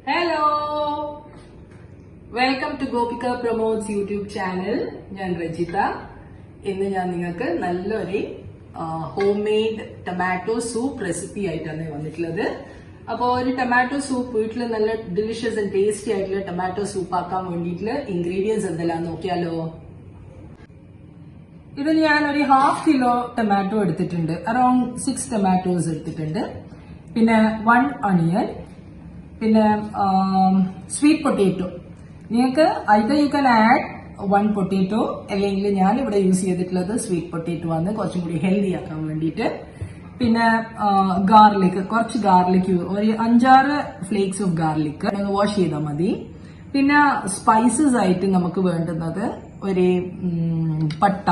Hello, welcome to Gopika promotes YouTube channel. ഞാൻ രജിത. ഇന്ന് ഞാൻ നിങ്ങൾക്ക് നല്ലൊരു home made tomato soup recipe ആയിട്ടാണ് വന്നിട്ടുള്ളത്. അപ്പോൾ ഒരു ടൊമാറ്റോ സൂപ്പ് വീട്ടിൽ നല്ല ഡിലിഷ്യസ് ആൻഡ് ടേസ്റ്റി ആയിട്ടുള്ള ടൊമാറ്റോ സൂപ്പ് ആക്കാൻ വേണ്ടിയിട്ടുള്ള ഇൻഗ്രീഡിയൻസ് എന്തെല്ലാം നോക്കിയാലോ. ഇത് ഞാൻ ഒരു 1/2 കിലോ ടൊമാറ്റോ എടുത്തിട്ടുണ്ട്. അറൌണ്ട് 6 ടൊമാറ്റോസ് എടുത്തിട്ടുണ്ട്. പിന്നെ 1 ഒണിയൻ, പിന്നെ സ്വീറ്റ് പൊട്ടേറ്റോ. നിങ്ങൾക്ക് either you can add 1 potato, അല്ലെങ്കിൽ ഞാൻ ഇവിടെ യൂസ് ചെയ്തിട്ടുള്ളത് സ്വീറ്റ് പൊട്ടേറ്റോ ആണ്, കുറച്ചും കൂടി ഹെൽത്തി ആക്കാൻ വേണ്ടിയിട്ട്. പിന്നെ ഗാർലിക്, കുറച്ച് ഗാർലിക്, ഒരു 5-6 ഫ്ലേക്സ് ഓഫ് ഗാർലിക് വാഷ് ചെയ്താൽ മതി. പിന്നെ സ്പൈസസ് ആയിട്ട് നമുക്ക് വേണ്ടുന്നത് ഒരു പട്ട,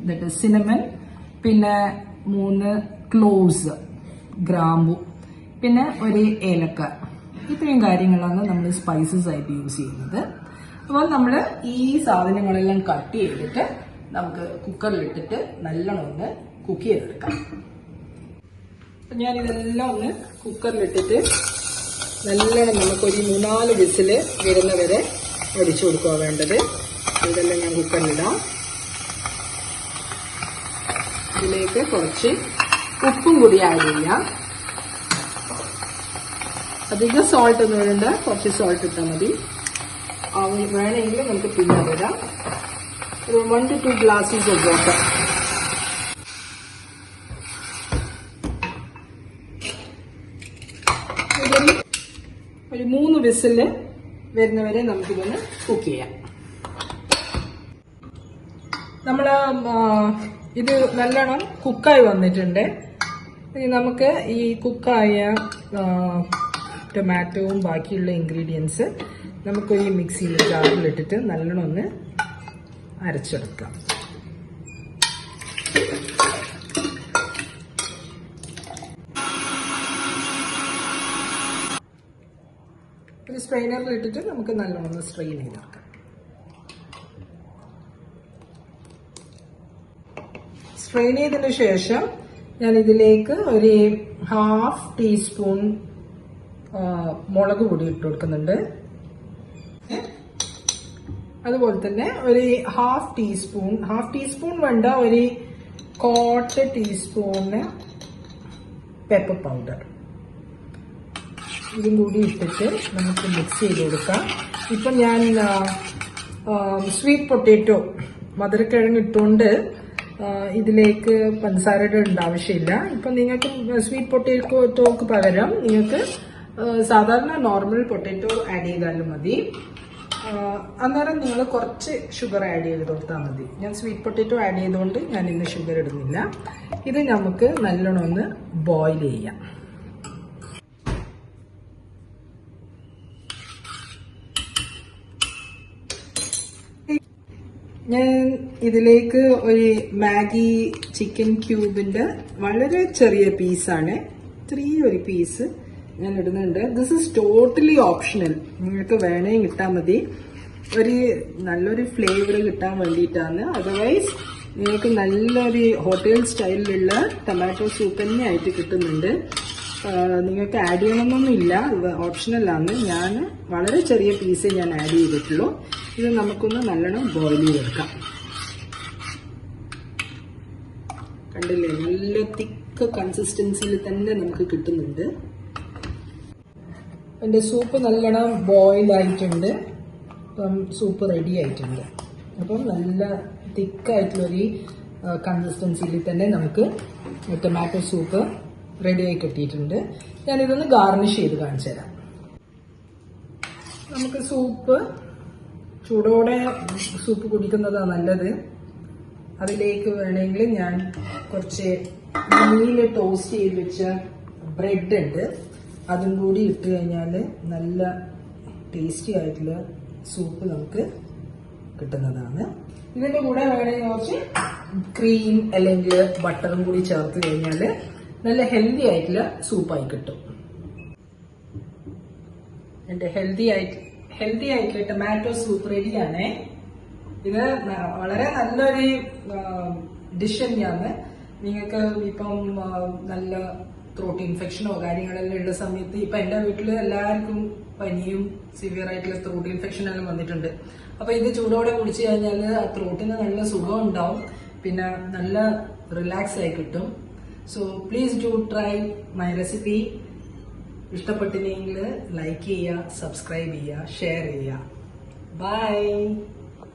ദാറ്റ് സിനമൺ, പിന്നെ 3 ക്ലോവ്സ്, ഗ്രാമ്പു, പിന്നെ ഒരു ഏലക്ക. ഇത്രയും കാര്യങ്ങളാണ് നമ്മൾ സ്പൈസസ് ആയിട്ട് യൂസ് ചെയ്യുന്നത്. അപ്പോൾ നമ്മൾ ഈ സാധനങ്ങളെല്ലാം കട്ട് ചെയ്തിട്ട് നമുക്ക് കുക്കറിലിട്ടിട്ട് നല്ലോണം ഒന്ന് കുക്ക് ചെയ്തെടുക്കാം. അപ്പം ഞാനിതെല്ലാം ഒന്ന് കുക്കറിലിട്ടിട്ട് നല്ലോണം നമുക്കൊരു 3-4 വിസില് വരുന്നവരെ അടിച്ചു കൊടുക്കുക വേണ്ടത്. ഇതെല്ലാം ഞാൻ കുക്കറിലിടാം. ഇതിലേക്ക് കുറച്ച് ഉപ്പും കൂടി ആഡ് ചെയ്യാം. അധികം സോൾട്ട് ഒന്നും വേണ്ട, കുറച്ച് സോൾട്ട് ഇട്ടാൽ മതി. വേണമെങ്കിൽ നമുക്ക് പിന്നെ വരാം. ഒരു 1 to 2 ഗ്ലാസസ് ഓഫ് വാട്ടർ. ഒരു 3 വിസില് വരുന്നവരെ നമുക്കിതൊന്ന് കുക്ക് ചെയ്യാം. നമ്മൾ ഇത് നല്ലോണം കുക്കായി വന്നിട്ടുണ്ട്. നമുക്ക് ഈ കുക്കായ ടൊമാറ്റോവും ബാക്കിയുള്ള ഇൻഗ്രീഡിയൻസ് നമുക്കൊരു മിക്സിയിൽ ജാറിലിട്ടിട്ട് നല്ലോണം ഒന്ന് അരച്ചെടുക്കാം. ഒരു സ്ട്രെയിനറിലിട്ടിട്ട് നമുക്ക് നല്ലോണം ഒന്ന് സ്ട്രെയിൻ ചെയ്തെടുക്കാം. സ്ട്രെയിൻ ചെയ്തതിന് ശേഷം ഞാൻ ഇതിലേക്ക് ഒരു 1/2 ടീസ്പൂൺ മുളക് പൊടി ഇട്ട് കൊടുക്കുന്നുണ്ട്. അതുപോലെ തന്നെ ഒരു 1/2 ടീസ്പൂൺ വേണ്ട, ഒരു 1/4 ടീസ്പൂണ് പെപ്പർ പൗഡർ. ഇതും കൂടി ഇട്ടിട്ട് നമുക്ക് മിക്സ് ചെയ്ത് കൊടുക്കാം. ഇപ്പം ഞാൻ സ്വീറ്റ് പൊട്ടേറ്റോ, മധുരക്കിഴങ്ങ് ഇട്ടുകൊണ്ട് ഇതിലേക്ക് പഞ്ചസാരയുടെ ആവശ്യമില്ല. ഇപ്പം നിങ്ങൾക്ക് സ്വീറ്റ് പൊട്ടേറ്റോക്ക് പകരം നിങ്ങൾക്ക് സാധാരണ നോർമൽ പൊട്ടേറ്റോ ആഡ് ചെയ്താലും മതി. അന്നേരം നിങ്ങൾ കുറച്ച് ഷുഗർ ആഡ് ചെയ്ത് കൊടുത്താൽ മതി. ഞാൻ സ്വീറ്റ് പൊട്ടേറ്റോ ആഡ് ചെയ്തുകൊണ്ട് ഞാൻ ഇന്ന് ഷുഗർ ഇടുന്നില്ല. ഇത് നമുക്ക് നല്ലോണം ഒന്ന് ബോയിൽ ചെയ്യാം. ഞാൻ ഇതിലേക്ക് ഒരു മാഗി ചിക്കൻ ക്യൂബിന്റെ വളരെ ചെറിയ പീസാണ്, ചെറിയൊരു പീസ് ഞാൻ ഇടുന്നുണ്ട്. This is totally optional. നിങ്ങൾക്ക് വേണമെങ്കിൽ കിട്ടാൻ മതി. ഒരു നല്ലൊരു ഫ്ലേവർ കിട്ടാൻ വേണ്ടിയിട്ടാണ്. അതർവൈസ് നിങ്ങൾക്ക് നല്ലൊരു ഹോട്ടൽ സ്റ്റൈലിലുള്ള ടൊമാറ്റോ സൂപ്പ് തന്നെ ആയിട്ട് കിട്ടുന്നുണ്ട്. നിങ്ങൾക്ക് ആഡ് ചെയ്യണമെന്നൊന്നുമില്ല, ഓപ്ഷണലാണ്. ഞാൻ വളരെ ചെറിയ പീസേ ഞാൻ ആഡ് ചെയ്തിട്ടുള്ളൂ. ഇത് നമുക്കൊന്ന് നല്ലോണം ബോയിൽ ചെയ്തെടുക്കാം. കണ്ടില്ലേ, നല്ല തിക്ക് കൺസിസ്റ്റൻസിയിൽ തന്നെ നമുക്ക് കിട്ടുന്നുണ്ട്. എൻ്റെ സൂപ്പ് നല്ലോണം ബോയിൽ ആയിട്ടുണ്ട്. അപ്പം സൂപ്പ് റെഡി ആയിട്ടുണ്ട്. അപ്പം നല്ല തിക്കായിട്ടുള്ളൊരു കൺസിസ്റ്റൻസിയിൽ തന്നെ നമുക്ക് ടൊമാറ്റോ സൂപ്പ് റെഡിയായി കിട്ടിയിട്ടുണ്ട്. ഞാനിതൊന്ന് ഗാർണിഷ് ചെയ്ത് കാണിച്ചു തരാം. നമുക്ക് സൂപ്പ് ചൂടോടെ സൂപ്പ് കുടിക്കുന്നതാണ് നല്ലത്. അതിലേക്ക് വേണമെങ്കിൽ ഞാൻ കുറച്ച് നെയ്യിൽ ടോസ്റ്റ് ചെയ്ത് വെച്ച ബ്രെഡ് ഉണ്ട്, അതും കൂടി ഇട്ട് കഴിഞ്ഞാൽ നല്ല ടേസ്റ്റി ആയിട്ടുള്ള സൂപ്പ് നമുക്ക് കിട്ടുന്നതാണ്. ഇതിൻ്റെ കൂടെ വേണമെങ്കിൽ കുറച്ച് ക്രീം അല്ലെങ്കിൽ ബട്ടറും കൂടി ചേർത്ത് കഴിഞ്ഞാൽ നല്ല ഹെൽത്തി ആയിട്ടുള്ള സൂപ്പായി കിട്ടും. എൻ്റെ ഹെൽത്തി ആയിട്ടുള്ള ടൊമാറ്റോ സൂപ്പ് റെഡിയാണ്. ഇത് വളരെ നല്ലൊരു ഡിഷ് തന്നെയാണ്. നിങ്ങൾക്ക് ഇപ്പം നല്ല ത്രോട്ട് ഇൻഫെക്ഷനോ കാര്യങ്ങളെല്ലാം ഉള്ള സമയത്ത് ഇപ്പൊ എന്റെ വീട്ടിൽ എല്ലാവർക്കും പനിയും സിവിയർ ആയിട്ടുള്ള ത്രോട്ട് ഇൻഫെക്ഷൻ എല്ലാം വന്നിട്ടുണ്ട്. അപ്പൊ ഇത് ചൂടോടെ കുടിച്ചു കഴിഞ്ഞാൽ ആ ത്രോട്ടിന് നല്ല സുഖം ഉണ്ടാവും, പിന്നെ നല്ല റിലാക്സ് ആയി കിട്ടും. So please do try my recipe. ഇഷ്ടപ്പെട്ടില്ലെങ്കിൽ ലൈക്ക് ചെയ്യുക, സബ്സ്ക്രൈബ് ചെയ്യുക, ഷെയർ ചെയ്യുക. ബൈ.